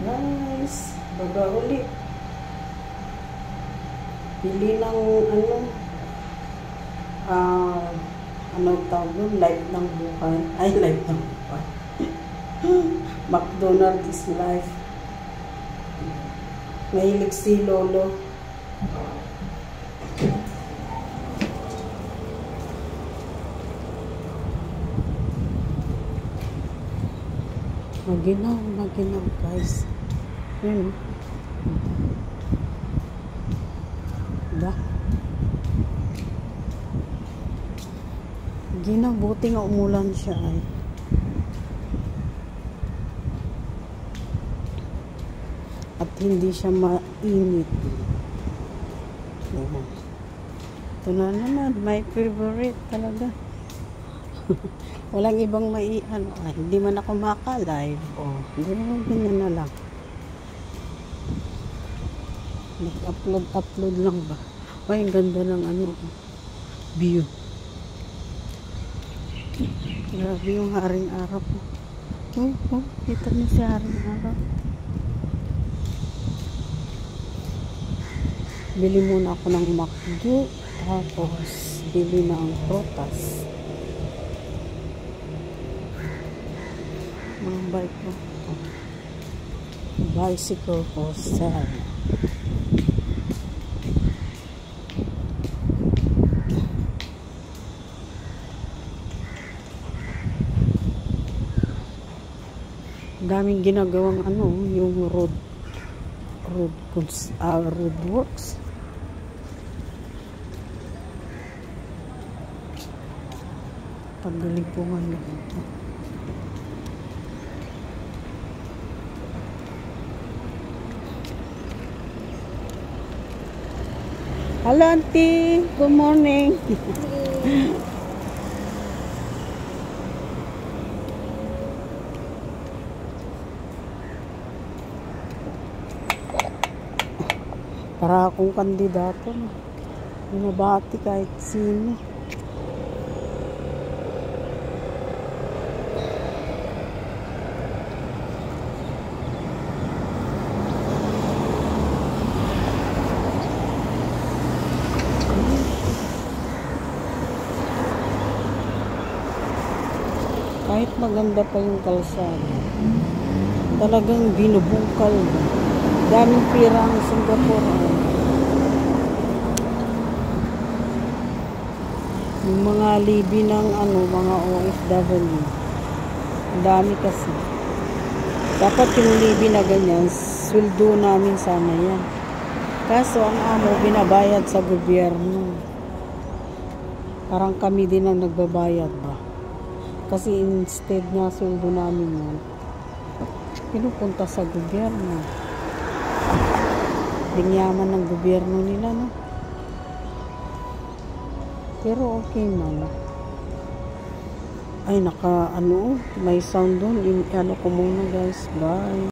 guys, baba ulit. Bili ng ano tawag nun? Life ng buhay. Ay, life ng buhay. McDonald's is life. Mahilig si Lolo. Maginaw guys. Yun. Diba? Ginaw, buti nga umulan siya ay. At hindi siya mainit. Diba? Ito na naman, my favorite talaga. Walang ibang hindi man ako maka-live. Hindi naman ganyan na lang. Nag-upload lang ba? Ay, ang ganda ng view. Grabe yung haring araw po. Kita niyo si haring araw. Bili muna ako ng McDo. Tapos, bili na ang prutas. Mga bike ko. Bicycle for sale. Daming ginagawang yung road works. Pagaling po nga ito. Hello, auntie. Good morning. Para akong kandidato. Binabati kahit sino. Kahit maganda pa yung kalsada, talagang binubungkal. Daming pira ang Singapore. Yung mga libi ng mga OFW. Ang dami kasi. Dapat yung libi na ganyan, sweldo namin sana yan. Kaso ang amo binabayad sa gobyerno. Parang kami din ang nagbabayad ba? Kasi instead na sweldo namin yun, pinupunta sa gobyerno. Yaman ng gobyerno nila, no? Pero okay man. Ay, may sound doon. Ko muna guys. Bye.